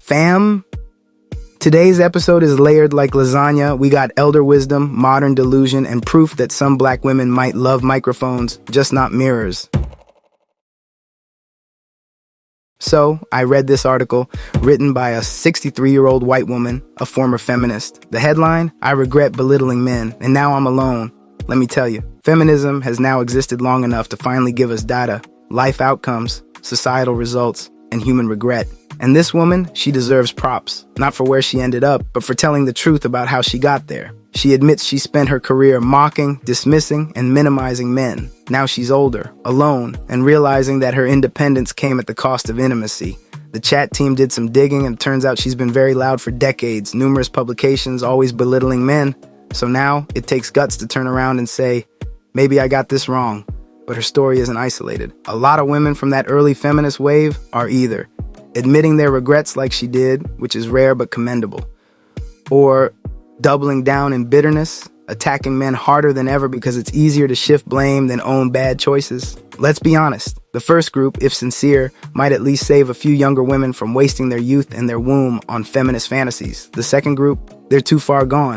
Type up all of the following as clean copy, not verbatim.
Fam, today's episode is layered like lasagna. We got elder wisdom, modern delusion, and proof that some black women might love microphones, just not mirrors. So, I read this article written by a 63-year-old white woman, a former feminist. The headline, I regret belittling men, and now I'm alone. Let me tell you, feminism has now existed long enough to finally give us data, life outcomes, societal results, and human regret. And this woman, she deserves props, not for where she ended up, but for telling the truth about how she got there. She admits she spent her career mocking, dismissing, and minimizing men. Now she's older, alone, and realizing that her independence came at the cost of intimacy. The chat team did some digging, and it turns out she's been very loud for decades, numerous publications always belittling men. So now, it takes guts to turn around and say, maybe I got this wrong. But her story isn't isolated. A lot of women from that early feminist wave are either admitting their regrets like she did, which is rare but commendable, or doubling down in bitterness, attacking men harder than ever because it's easier to shift blame than own bad choices. Let's be honest, the first group, if sincere, might at least save a few younger women from wasting their youth and their womb on feminist fantasies. The second group, they're too far gone.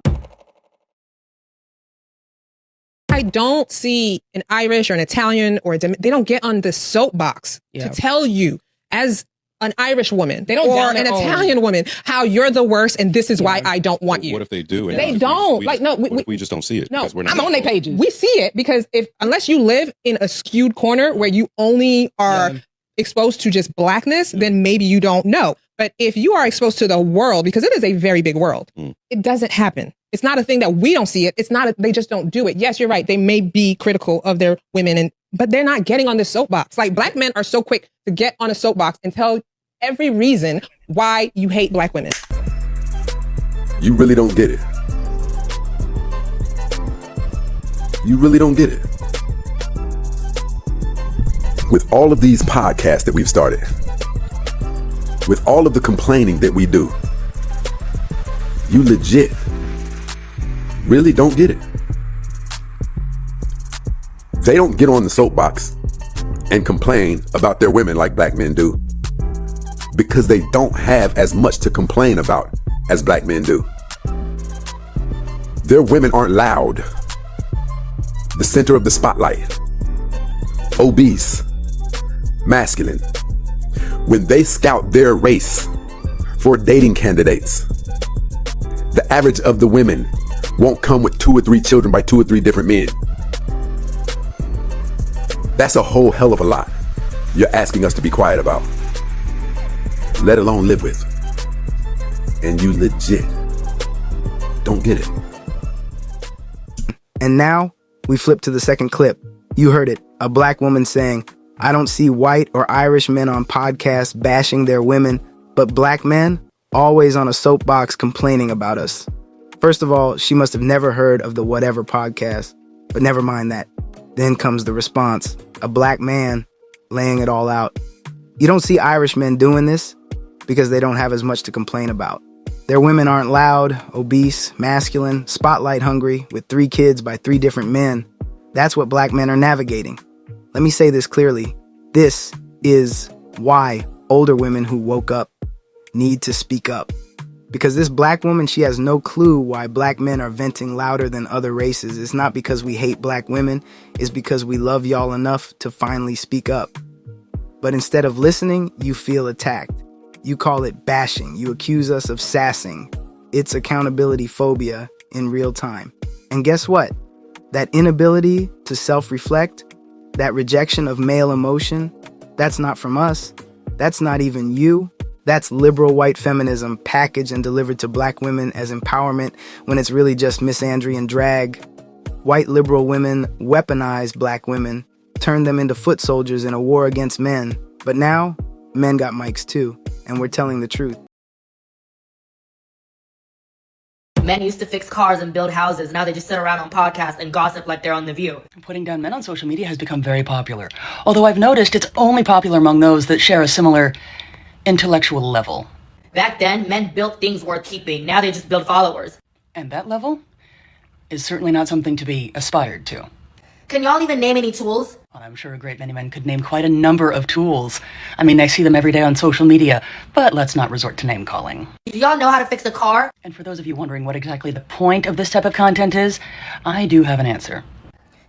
I don't see an Irish or an Italian or they don't get on the soapbox to tell you as an Irish woman or an Italian woman how you're the worst and this is why I don't want you. What if they do? They don't. We just don't see it. No, we're not I'm on their pages. We see it because unless you live in a skewed corner where you only are exposed to just blackness, then maybe you don't know. But if you are exposed to the world, because it is a very big world, it doesn't happen. It's not a thing that we don't see it. It's not, they just don't do it. Yes, you're right. They may be critical of their women, but they're not getting on this soapbox. Like black men are so quick to get on a soapbox and tell every reason why you hate black women. You really don't get it. You really don't get it. With all of these podcasts that we've started, with all of the complaining that we do, you legit really don't get it. They don't get on the soapbox and complain about their women like black men do because they don't have as much to complain about as black men do. Their women aren't loud, the center of the spotlight, obese, masculine. When they scout their race for dating candidates, the average of the women won't come with 2 or 3 children by 2 or 3 different men. That's a whole hell of a lot you're asking us to be quiet about, let alone live with. And you legit don't get it. And now, we flip to the second clip. You heard it, a black woman saying, I don't see white or Irish men on podcasts bashing their women, but black men always on a soapbox complaining about us. First of all, she must have never heard of the Whatever podcast, but never mind that. Then comes the response, a black man laying it all out. You don't see Irish men doing this because they don't have as much to complain about. Their women aren't loud, obese, masculine, spotlight hungry, with 3 kids by 3 different men. That's what black men are navigating. Let me say this clearly. This is why older women who woke up need to speak up. Because this black woman, she has no clue why black men are venting louder than other races. It's not because we hate black women. It's because we love y'all enough to finally speak up. But instead of listening, you feel attacked. You call it bashing. You accuse us of sassing. It's accountability phobia in real time. And guess what? That inability to self-reflect, that rejection of male emotion, that's not from us. That's not even you. That's liberal white feminism packaged and delivered to black women as empowerment when it's really just misandry drag. White liberal women weaponize black women, turn them into foot soldiers in a war against men. But now, men got mics too, and we're telling the truth. Men used to fix cars and build houses. Now they just sit around on podcasts and gossip like they're on The View. Putting down men on social media has become very popular. Although I've noticed it's only popular among those that share a similar intellectual level. Back then, men built things worth keeping. Now they just build followers. And that level is certainly not something to be aspired to. Can y'all even name any tools? I'm sure a great many men could name quite a number of tools. I mean, I see them every day on social media, but let's not resort to name calling. Do y'all know how to fix a car? And for those of you wondering what exactly the point of this type of content is, I do have an answer.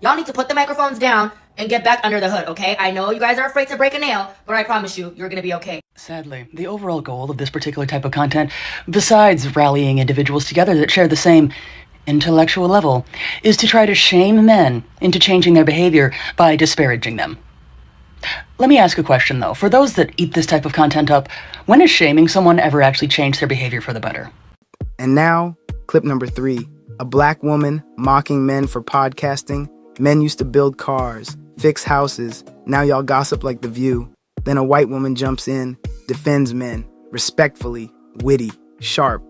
Y'all need to put the microphones down and get back under the hood, okay? I know you guys are afraid to break a nail, but I promise you, you're gonna be okay. Sadly, the overall goal of this particular type of content, besides rallying individuals together that share the same intellectual level, is to try to shame men into changing their behavior by disparaging them. Let me ask a question, though. For those that eat this type of content up, when has shaming someone ever actually changed their behavior for the better? And now, clip number 3. A black woman mocking men for podcasting. Men used to build cars, fix houses. Now y'all gossip like The View. Then a white woman jumps in, defends men, respectfully, witty, sharp.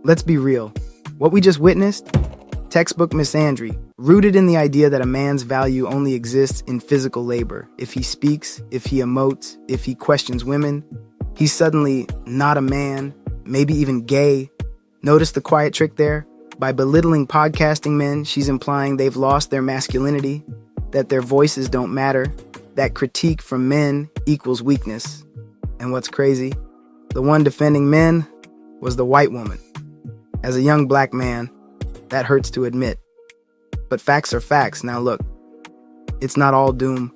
Let's be real. What we just witnessed? Textbook misandry, rooted in the idea that a man's value only exists in physical labor. If he speaks, if he emotes, if he questions women, he's suddenly not a man, maybe even gay. Notice the quiet trick there? By belittling podcasting men, she's implying they've lost their masculinity, that their voices don't matter, that critique from men equals weakness. And what's crazy? The one defending men was the white woman. As a young black man, that hurts to admit. But facts are facts. Now look, it's not all doom.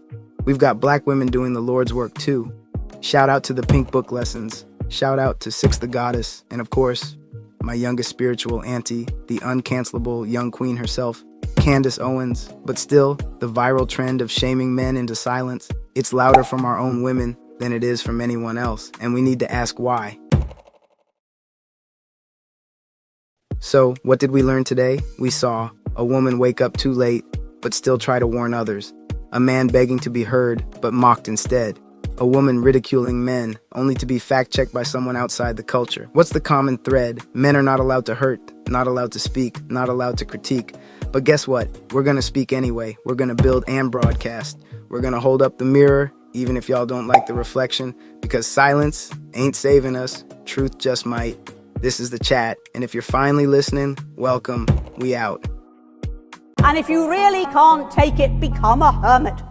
We've got black women doing the Lord's work too. Shout out to the Pink Book Lessons. Shout out to Six the Goddess. And of course, my youngest spiritual auntie, the uncancelable young queen herself, Candace Owens. But still, the viral trend of shaming men into silence, it's louder from our own women than it is from anyone else. And we need to ask why. So, what did we learn today? We saw a woman wake up too late, but still try to warn others. A man begging to be heard, but mocked instead. A woman ridiculing men, only to be fact-checked by someone outside the culture. What's the common thread? Men are not allowed to hurt, not allowed to speak, not allowed to critique. But guess what? We're gonna speak anyway. We're gonna build and broadcast. We're gonna hold up the mirror, even if y'all don't like the reflection, because silence ain't saving us. Truth just might. This is The Chat, and if you're finally listening, welcome. We out. And if you really can't take it, become a hermit.